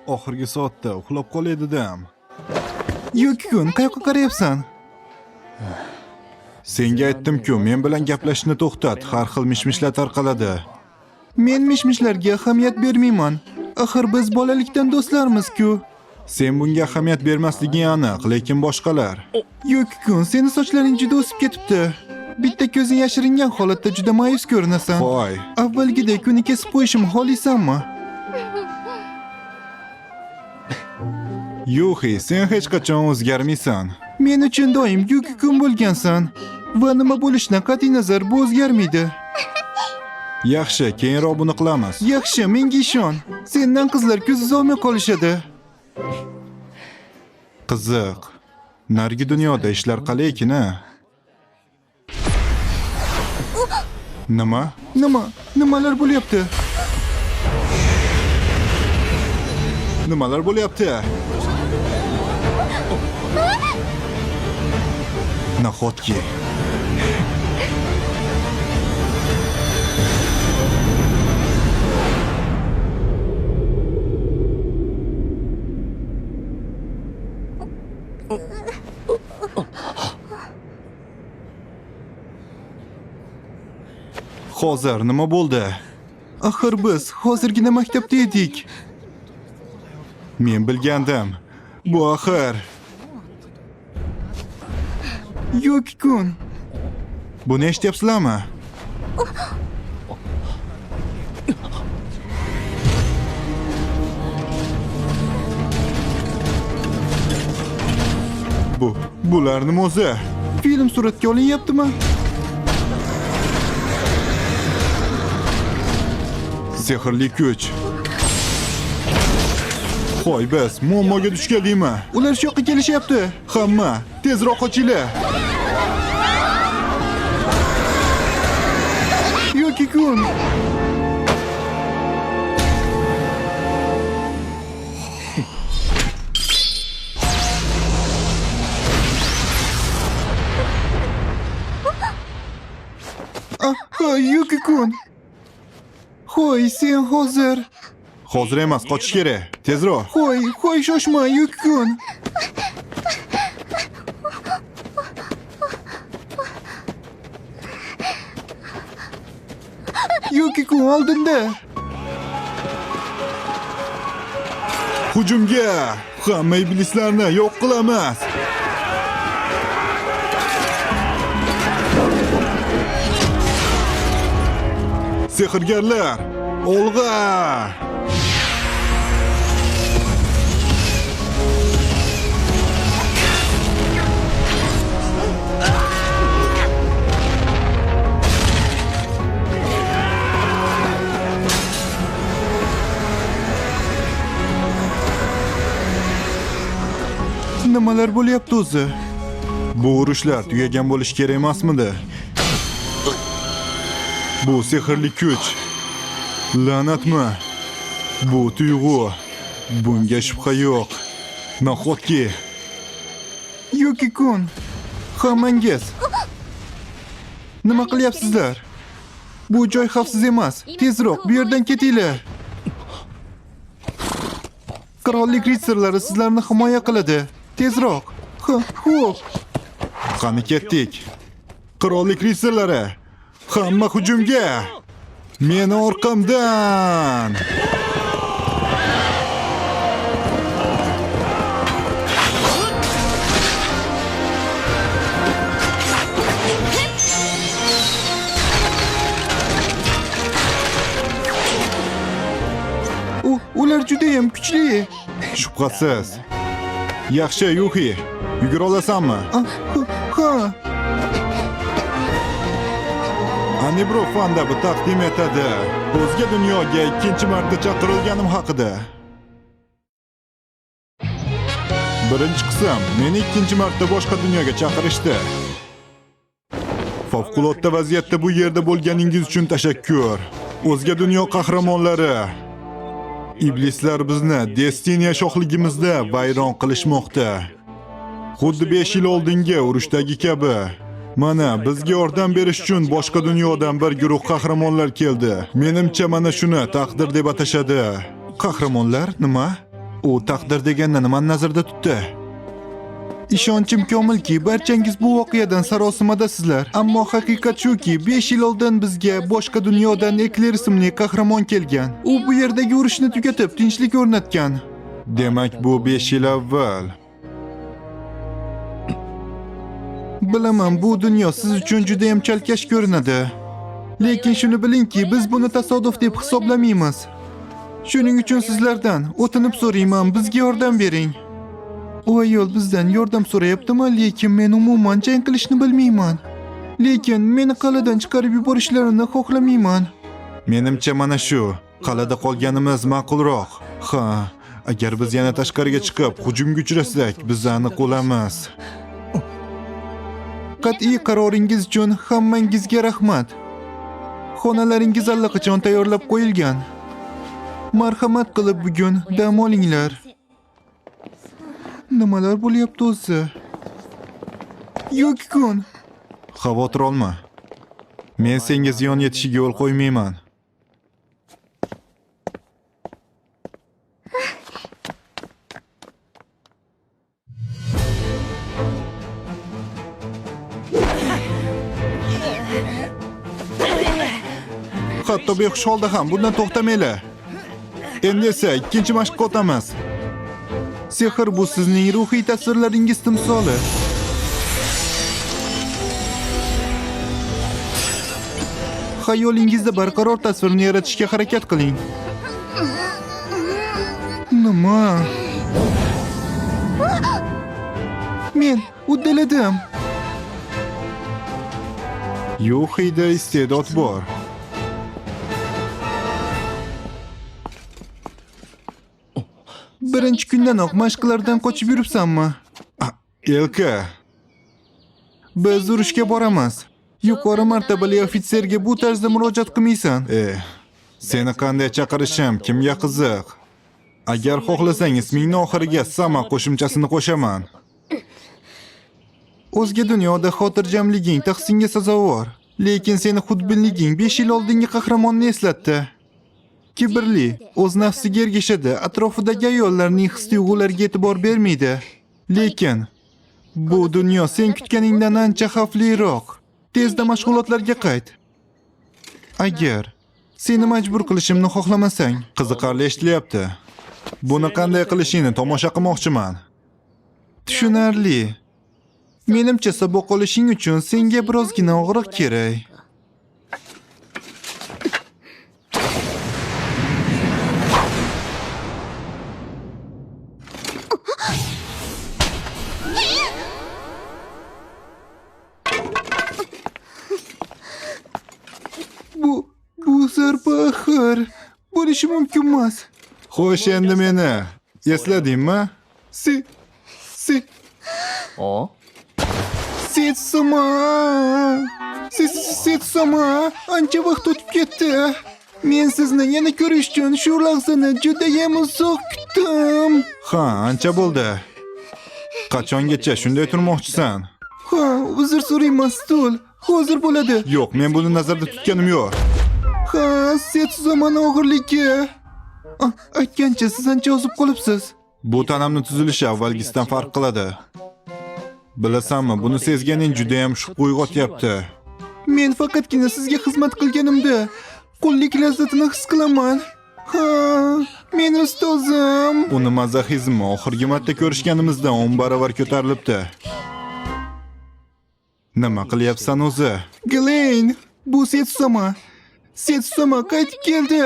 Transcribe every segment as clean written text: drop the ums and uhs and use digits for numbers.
Oxirgi soatda uxlab qolay dedim. Yuki-kun, qayoqqa qarayapsan? Senga aytdim-ku, men bilan gaplashishni to'xtat. Har xil mishmishlar tarqaladi. Men mishmishlarga ahamiyat bermayman. Axir biz bolalikdan do'stlarmiz-ku. Sen bunga ahamiyat bermasliging aniq, lekin boshqalar. Yuki-kun, seni sochlaring juda o'sib ketibdi. Bitta ko'zing yashiringan holatda juda ma'yus ko'rinasan. Voy, Avvalgidek uni kesib qo'yishim xohlaysanmi? Yuhi, sen hech qachon o'zgarmaysan. Men uchun doim Yuki-kun bo'lgansan. Va nima bo'lishidan qat'iy nazar bu o'zgarmaydi. Yaxshi, keyinroq buni qilamiz. Yaxshi, menga ishon. Sendan qizlar ko'z olmay qolishadi. Qiziq. Narigi dunyoda ishlar qalay ekan-a? Nima? Nimalar bo'lyapti? Nimalar bo'lyapti? Nahotki. Hozir nima bo'ldi? Axir biz hozirgina maktabda edik. Men bilgandim. Bu axir. Yuki-kun, Buni eshityapsizlarmi? Bular nima o'zi? film suratga olinyaptimi? Sehrli kuch. Hoy biz muammoga duch keldingmi? Ular shu yoqqa kelishyapti. Hamma tezroq qochinglar. Yuki-kun. Yuki-kun. Hoy, sen hozir. Hozir emas, qochish kerak. Tezroq. Hoy, shoshma, Yuki-kun. Yuki-kun oldinda. Hujumga! Hamma iblislarni yo'q qilamiz. Sehrgarlar, olg'a! Nimalar bo'lyapti o'zi? Bu urushlar tugagan bo'lish kerak emasmidi? Bu sehrli kuch. La'natmi? Bu tuyg'u. Bunga shubha yo'q. Nahotki. Yuki-kun, hammangiz nima qilyapsizlar? Bu joy xavfsiz emas. Tezroq bu yerdan ketinglar. Qirollik ritsarlari sizlarni himoya qiladi. Tezroq. Xo'p. Qani ketdik. Qirollik ritsarlari, hamma hujumga! Meni orqamdan! Ular juda ham kuchli. Shubhasiz. Yaxshi, Yuhi. Yugura olasanmi? Ha. Anibro fanda bu taqdim etadi. O'zga dunyoga ikkinchi marta chaqirilganim haqida. Birinchi qism, meni ikkinchi marta boshqa dunyoga chaqirishdi. Favqulodda vaziyatda bu yerda bo'lganingiz uchun tashakkur. O'zga dunyo qahramonlari. Iblislar bizni Destiniya shohligimizda vayron qilishmoqda. Xuddi 5 yil oldingi urushdagi kabi. Mana bizga yordam berish uchun boshqa dunyodan bir guruh qahramonlar keldi. Menimcha mana shuni taqdir deb atashadi. Qahramonlar nima? U taqdir deganni nimani nazarda tutdi? Ishonchim komilki, barchangiz bu voqeadan sarosimadasizlar. Ammo haqiqat shuki, 5 yil oldin bizga boshqa dunyodan Ekler ismli qahramon kelgan. U bu yerdagi urushni tugatib, tinchlik o'rnatgan. Demak, bu 5 yil avval. Bilaman, bu dunyo siz uchun juda ham chalkash ko'rinadi. Lekin shuni bilingki, biz buni tasodif deb hisoblamaymiz. Shuning uchun sizlardan o'tinib so'rayman, bizga yordam bering. U ayol bizdan yordam so'rayaptimi, lekin men umuman jang qilishni bilmayman. Lekin meni qal'adan chiqarib yuborishlarini xohlamayman. Menimcha mana shu. Qal'ada qolganimiz ma'qulroq. Ha, agar biz yana tashqariga chiqib hujumga uchrasak, bizni aniq olamiz. Qat'iy qaroringiz uchun hammangizga rahmat. Xonalaringiz allaqachon tayyorlab qo'yilgan. Marhamat qilib bugun dam olinglar. Nimalar bo'lyapti o'zi? Yo'q-kun. Xavotir olma. Men senga ziyon yetishiga yo'l qo'ymayman. Hatto behush holda ham bundan to'xtamanglar. Endi esa ikkinchi mashqqa o'tamiz. Sehr bu sizning ruhiy tasvirlaringiz timsoli. Xayolingizda barqaror tasvirni yaratishga harakat qiling. Nima? Men uddaladim. Yuxida iste'dod bor. Birinchi kundanoq mashqlardan qochib yuribsanmi? Elka, Biz urushga boramiz. Yuqori martabali ofitserga bu tarzda murojaat qilmaysan. seni qanday chaqirishim kimga qiziq? Agar xohlasang ismingni oxiriga Sama qo'shimchasini qo'shaman. O'zga dunyoda xotirjamliging tahsinga sazovor, lekin seni xudbinliging 5 yil oldingi qahramonni eslatdi. Kibrli, o'z nafsiga ergashadi, atrofidagi ayollarning his-tuyg'ulariga e'tibor bermaydi. Lekin bu dunyo sen kutganingdan ancha xavfliroq. Tezda mashg'ulotlarga qayt. Agar seni majbur qilishimni xohlamasang, Qiziqarli eshitilyapti. Buni qanday qilishingni tomosha qilmoqchiman. tushunarli. Menimcha saboq olishing uchun senga birozgina og'riq kerak. Bu zarba axir bo'lishi mumkin emas. Xo'sh, endi meni esladingmi? Setsama! Setsama! Ancha vaqt o'tib ketdi. Men sizni yana ko'rish uchun shu lahzani juda ham uzoq kutdim. Ha, ancha bo'ldi. Qachongacha shunday turmoqchisan? Ha, uzr so'rayman, stul. Hozir bo'ladi. Yo'q, men buni nazarda tutganim yo'q. Ha, Setsumani og'irligi. Aytgancha siz ancha ozib qolibsiz. Bu tanamni tuzilishi avvalgisidan farq qiladi. Bilasanmi, buni sezganing juda ham shubha uyg'otyapti. Men faqatgina sizga xizmat qilganimda qullik lazzatini his qilaman. Ha, men ustozim. Uni mazoxizmi oxirgi marta ko'rishganimizdan 10 barobar ko'tarilibdi. Nima qilyapsan o'zi? Glen, bu Setsuma. Setsuma qaytib keldi.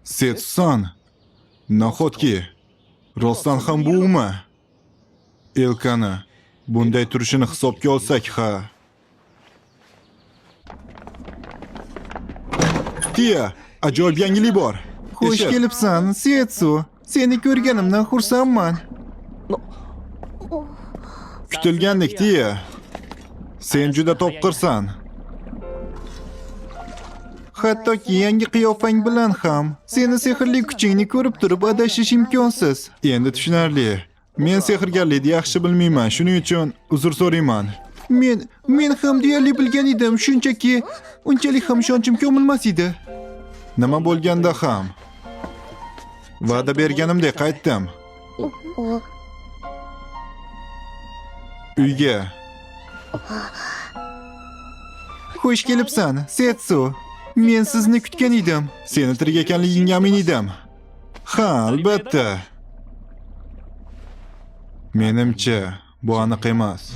Setson. Nahotki rostdan ham bumi? Elkani bunday turishini hisobga olsak, ha. Tia, ajoyib yangilik bor. Xush kelibsan, Setsu. Seni ko'rganimdan xursandman. Kutilgandek, Tia. Sen juda topqirsan. Hattoki yangi qiyofang bilan ham seni sehrli kuchingni ko'rib turib adashish imkonsiz. Endi tushunarli. Men sehrgarlikni yaxshi bilmayman, shuning uchun uzr so'rayman. Men ham deyarli bilgan edim, shunchaki unchalik ham ishonchim komilmas edi. Nima bo'lganda ham va'da berganimdek qaytdim. Uyga. Xush kelibsan, Setsu. Men sizni kutgan edim. Seni tirik ekanligingga amin edim. Ha, albatta. Menimcha, bu aniq emas.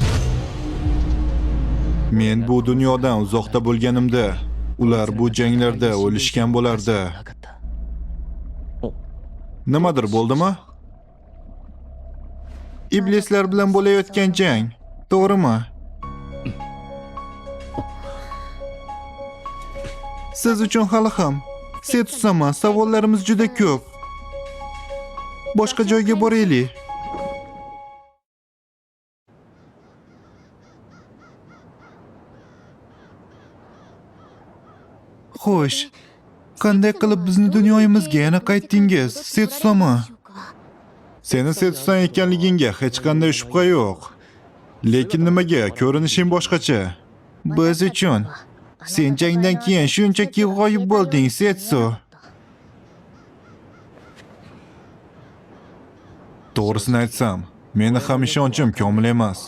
Men bu dunyodan uzoqda bo'lganimda, ular bu janglarda o'lishgan bo'lardi. Nimadir bo'ldimi? Iblislar bilan bo'layotgan jang, to'g'rimi? Siz uchun hali ham Setsu-sama, savollarimiz juda ko'p. Boshqa joyga boraylik. Xo'sh, qanday qilib bizni dunyoyimizga yana qaytdingiz, Setsu-sama? Seni Setsusan ekanligingga hech qanday shubha yo'q. Lekin nimaga? Ko'rinishing boshqacha. Biz uchun sen jangdan keyin shunchaki g'oyib bo'lding, Setsu. To'g'risini aytsam, meni ham ishonchim komil emas.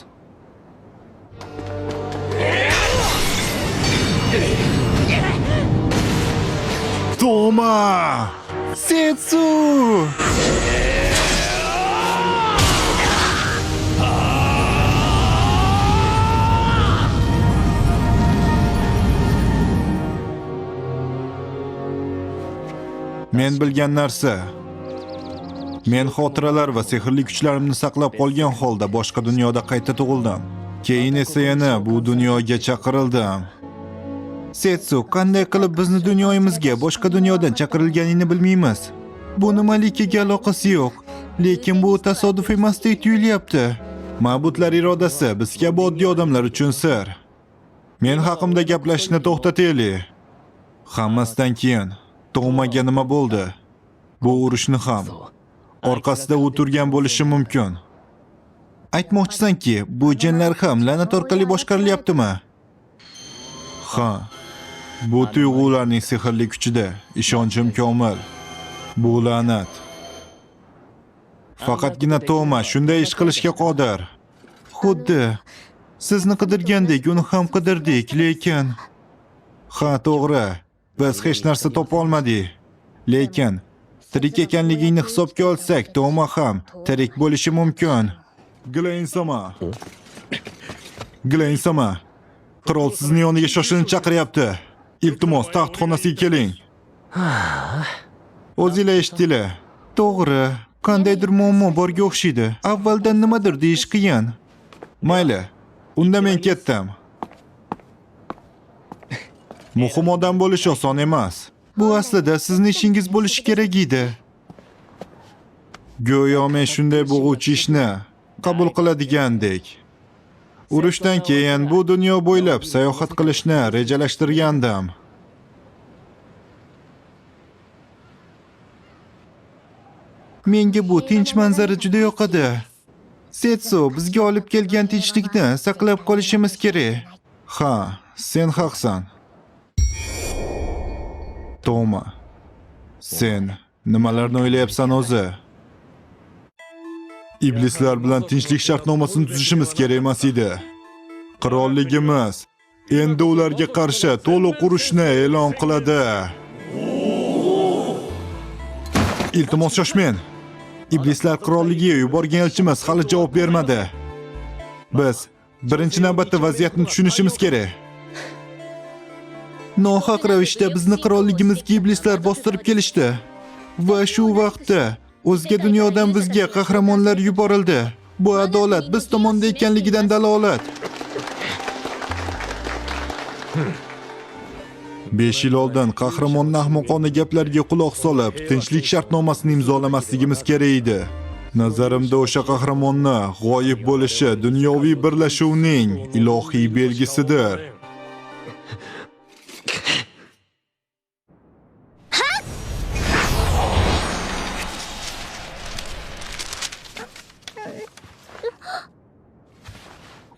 Toma! Setsu! Men bilgan narsa. Men xotiralar va sehrli kuchlarimni saqlab qolgan holda boshqa dunyoda qayta tug'ildim. Keyin esa yana bu dunyoga chaqirildim. Setsu, qanday qilib bizni dunyoyimizga boshqa dunyodan chaqirilganini bilmaymiz. Bu nimaligiga aloqasi yo'q, lekin bu tasodif emasdek tuyulyapti. Ma'budlar irodasi biz kabi oddiy odamlar uchun sir. Men haqimda gaplashishni to'xtataylik. Hammasidan keyin Tomaga nima bo'ldi? Bu urushni ham orqasida u turgan bo'lishi mumkin. Aytmoqchisanki, bu jinlar ham la'nat orqali boshqarilyaptimi? Ha. Bu tuyg'ularning sehrli kuchida ishonchim komil. Bu la'nat. Faqatgina Toma shunday ish qilishga qodir. Xuddi sizni qidirgandek uni ham qidirdik, lekin Ha, to'g'ri. Biz hech narsa topa olmadik. Lekin tirik ekanligingni hisobga olsak, Toma ham tirik bo'lishi mumkin. Gleyn-sama. Gleyn-sama. Qirol sizni yoniga shoshilinch chaqiryapti. Iltimos, taxt xonasiga keling. O'zinglar eshitdinglar. to'g'ri, qandaydir muammo borga o'xshaydi. Avvaldan nimadir deyish qiyin. Mayli, unda men ketdim. Muhim odam bo'lish oson emas. Bu aslida sizning ishingiz bo'lishi kerak edi. Go'yo men shunday bo'g'uvchi ishni qabul qiladigandek. Urushdan keyin bu dunyo bo'ylab sayohat qilishni rejalashtirgandim. Menga bu tinch manzara juda yoqadi. Setsu, bizga olib kelgan tinchlikni saqlab qolishimiz kerak. Ha, sen haqsan. Toma, sen nimalarni o'ylayapsan o'zi? Iblislar bilan tinchlik shartnomasini tuzishimiz kerak emas edi. Qirolligimiz endi ularga qarshi to'liq urushni e'lon qiladi. Iltimos shoshmang. Iblislar qirolligiga yuborgan elchimiz hali javob bermadi. Biz birinchi navbatda vaziyatni tushunishimiz kerak. Nohaq ravishda bizni qirolligimizga iblislar bostirib kelishdi. Va shu vaqtda o'zga dunyodan bizga qahramonlar yuborildi. Bu adolat biz tomonda ekanligidan dalolat. 5 yil oldin qahramonning ahmoqona gaplariga quloq solib, tinchlik shartnomasini imzolamasligimiz kerak edi. Nazarimda o'sha qahramonni g'oyib bo'lishi dunyoviy birlashuvning ilohiy belgisidir.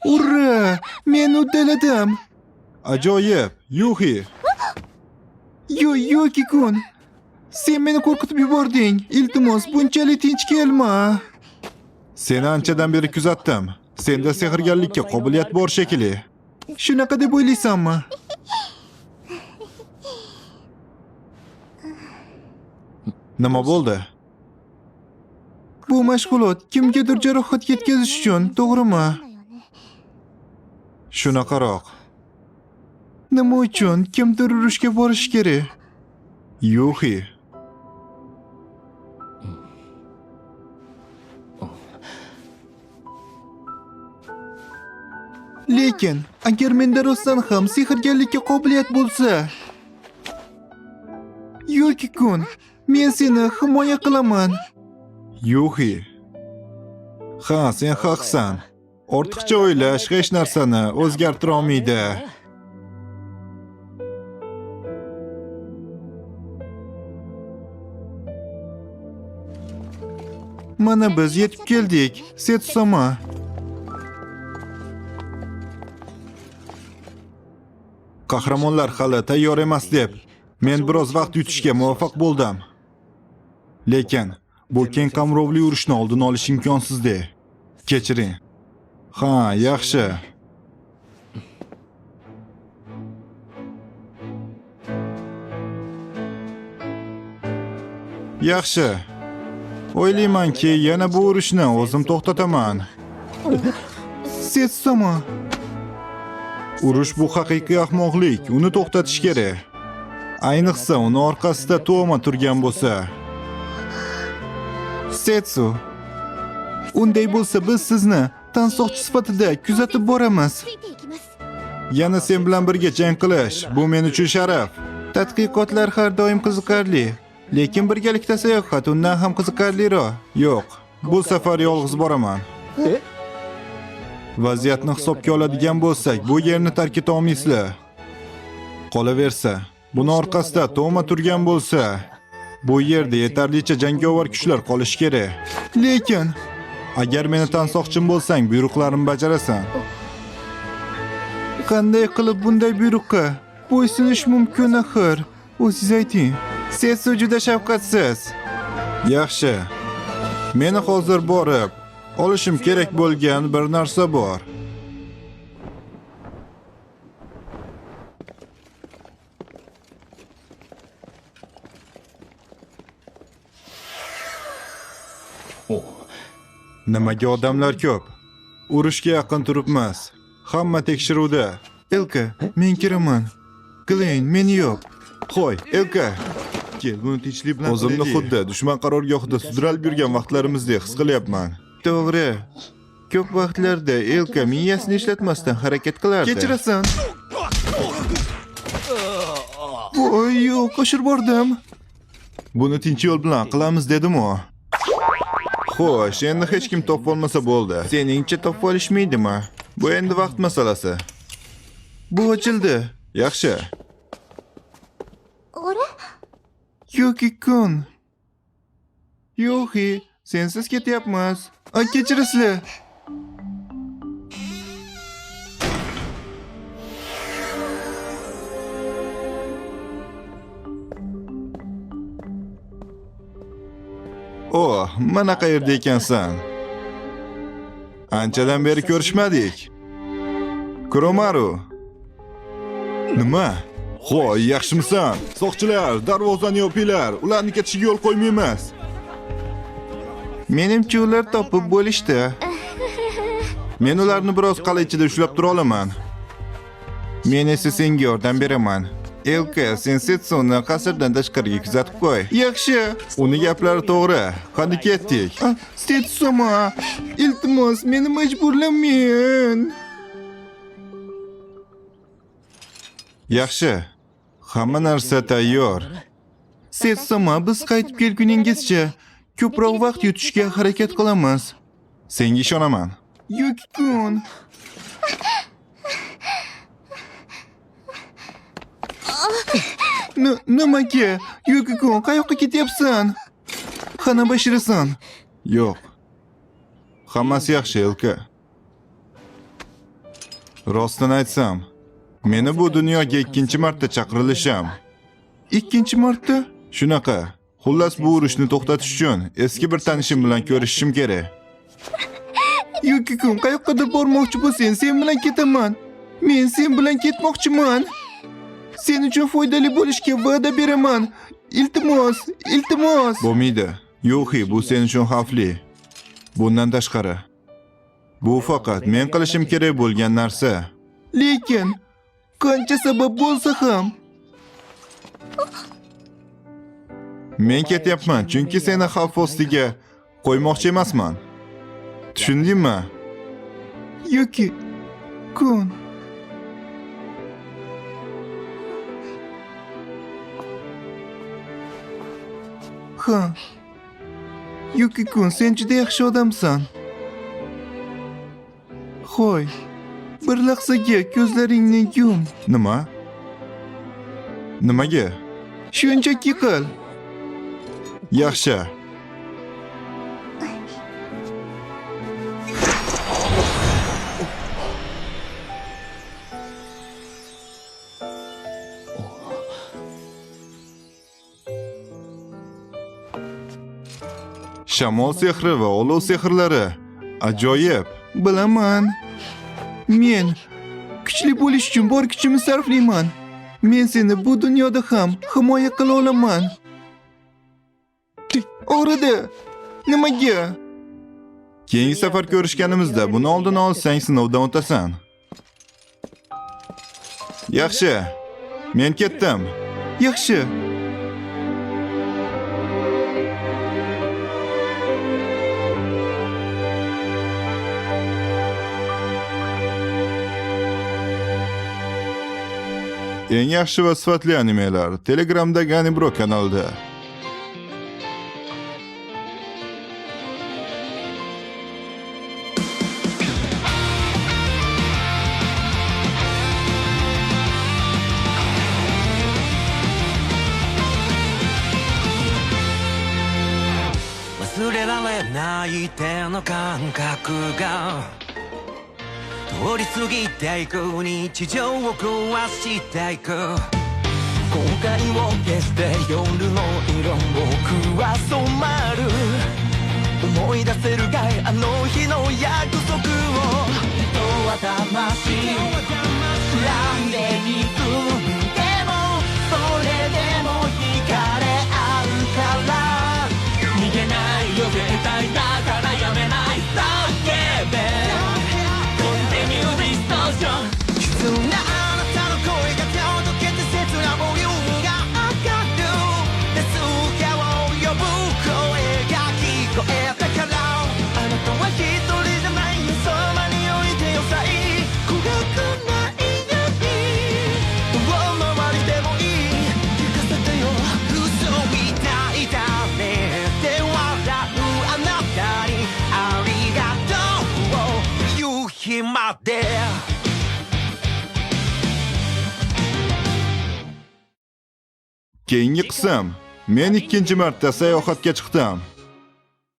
Ura! Men uddaladim. Ajoyib, Yuhi. Yuki-kun. Sen meni qo'rqitib yubording. Iltimos, bunchalik tinch kelma. Seni anchadan beri kuzatdim. Senda sehrgarlikka qobiliyat bor shekilli. Shunaqa deb o'ylaysanmi? Nima bo'ldi? Bu mashg'ulot kimgadir jarohat yetkazish uchun, to'g'rimi? Shunaqaroq. Nima uchun kimdir urushga borish kerak? Yuhi. Lekin agar menda rostdan ham sehrgarlikka qobiliyat bo'lsa, Yuki-kun, men seni himoya qilaman. Yuhi. Ha, sen haqsan. Ortiqcha o'ylash hech narsani o'zgartira olmaydi. Mana biz yetib keldik, Setsuma. Qahramonlar hali tayyor emas deb men biroz vaqt yutishga muvaffaq bo'ldim. Lekin bu keng qamrovli urushni oldini olish imkonsizdi. Kechiring. Ha, yaxshi. Yaxshi. O'ylaymanki, yana bu urushni o'zim to'xtataman. Setsuma. Urush bu haqiqiy ahmoqlik, uni to'xtatish kerak. Ayniqsa uni orqasida Toma turgan bo'lsa. Setsu. Unday bo'lsa biz sizni tansoqchi sifatida kuzatib boramiz. Yana sen bilan birga jang qilish, bu men uchun sharaf. Tadqiqotlar har doim qiziqarli, lekin birgalikda sayohat undan ham qiziqarliroq. Yo'q, bu safar yolg'iz boraman. Vaziyatni hisobga oladigan bo'lsak, bu yerni tark eta olmaysizlar. Qolaversa, buni orqasida Toma turgan bo'lsa, bu yerda yetarlicha jangovar kuchlar qolishi kerak. Lekin Agar meni tansoqchim bo'lsang, buyruqlarimni bajarasan. qanday qilib bunday buyruqqa bo'ysunish mumkin axir? O'zingiz ayting. Setsu juda shafqatsiz. Yaxshi. Meni hozir borib olishim kerak bo'lgan bir narsa bor. Nimaga odamlar ko'p? Urushga yaqin turibmiz. Hamma tekshiruvda. Elka, men kiraman. Glen, meni yo'q. Qo'y, Elka. Kel, buni tinchlik bilan O'zimni qilaylik. xuddi dushman qarorgohida sudralib yurgan vaqtlarimizdek his qilyapman. To'g'ri. Ko'p vaqtlarda Elka miyasini ishlatmasdan harakat qilardi. Kechirasan. Voy, yo'q, qo'shib bordim. Buni tinch yo'l bilan qilamiz dedim-ku. Xo'sh, endi hech kim topib olmasa bo'ldi. Seningcha topib olishmaydimi? Bu endi vaqt masalasi. Bu ochildi. Yaxshi. Yuki-kun. Yo'qi, sensiz ketyapmiz. Kechirasizlar. Oh, mana qayerda ekansan? Anchadan beri ko'rishmadik. Kuromaru. Nima? Xo'y, yaxshimisan? Soqchilar, darvozani yopinglar. Ularni ketishiga yo'l qo'ymaymiz. Menimcha ular topib bo'lishdi. Men ularni biroz qala ichida ushlab tura olaman. Men esa senga yordam beraman. Elka, sen Setsuni qasrdan tashqariga kuzatib qo'y. Yaxshi. Uni gaplari to'g'ri. Qani ketdik. Setsuma, iltimos, meni majburlamang. Yaxshi. Hamma narsa tayyor. Setsuma, biz qaytib kelguningizcha ko'proq vaqt yutishga harakat qilamiz. Senga ishonaman. Yuki-kun. Nimaga? Yuki-kun, qayoqqa ketyapsan? Qani bashirasan? Yo'q. Hammasi yaxshi, Elka. Rostini aytsam, meni bu dunyoga ikkinchi marta chaqirilishim. Ikkinchi marta? Shunaqa. Xullas bu urushni to'xtatish uchun eski bir tanishim bilan ko'rishishim kerak. Yuki-kun, qayoqqadir bormoqchi bo'lsang, sen bilan ketaman. Men sen bilan ketmoqchiman. Sen uchun foydali bo'lishga va'da beraman. Iltimos, iltimos. Bo'lmaydi. Yo'qi, bu sen uchun xavfli. Bundan tashqari, bu faqat men qilishim kerak bo'lgan narsa. Lekin qancha sabab bo'lsa ham men ketyapman, chunki seni xavf ostiga qo'ymoqchi emasman. Tushundingmi? Yuki kun. Ha. Yuki kun, sen juda yaxshi odamsan. Xo'y, bir lahzaga ko'zlaringni yum. Nima? Nimaga? Shunchaki qil. Yaxshi. Shamol sehri va olov sehrlari ajoyib. Bilaman. Men kuchli bo'lish uchun bor kuchimni sarflayman. Men seni bu dunyoda ham himoya qila olaman. O'rida. Nimaga? Keyingi safar ko'rishganimizda buni oldini olsang, sinovdan o'tasan. Yaxshi. Men ketdim. Yaxshi. Eng yaxshi va sifatli animelar Telegramdagi Anibro kanalida.忘れられない手の感覚が通り過ぎていく日常を壊していく後悔を消して夜の色僕は染まる思い出せるかいあの日の約束を人は魂選んでいくでもそれでも惹かれ合うから逃げないよ絶対だからやめない叫べ急なあなたの声が届けて切なボリュームが上がる助けを呼ぶ声が聞こえたからあなたは一人じゃないよそばに置いてよさえ怖くないように周りでもいい聞かせてよ嘘みたいだねって笑うあなたにありがとう夕日までKeyingi qism. Men ikkinchi marta sayohatga chiqdim.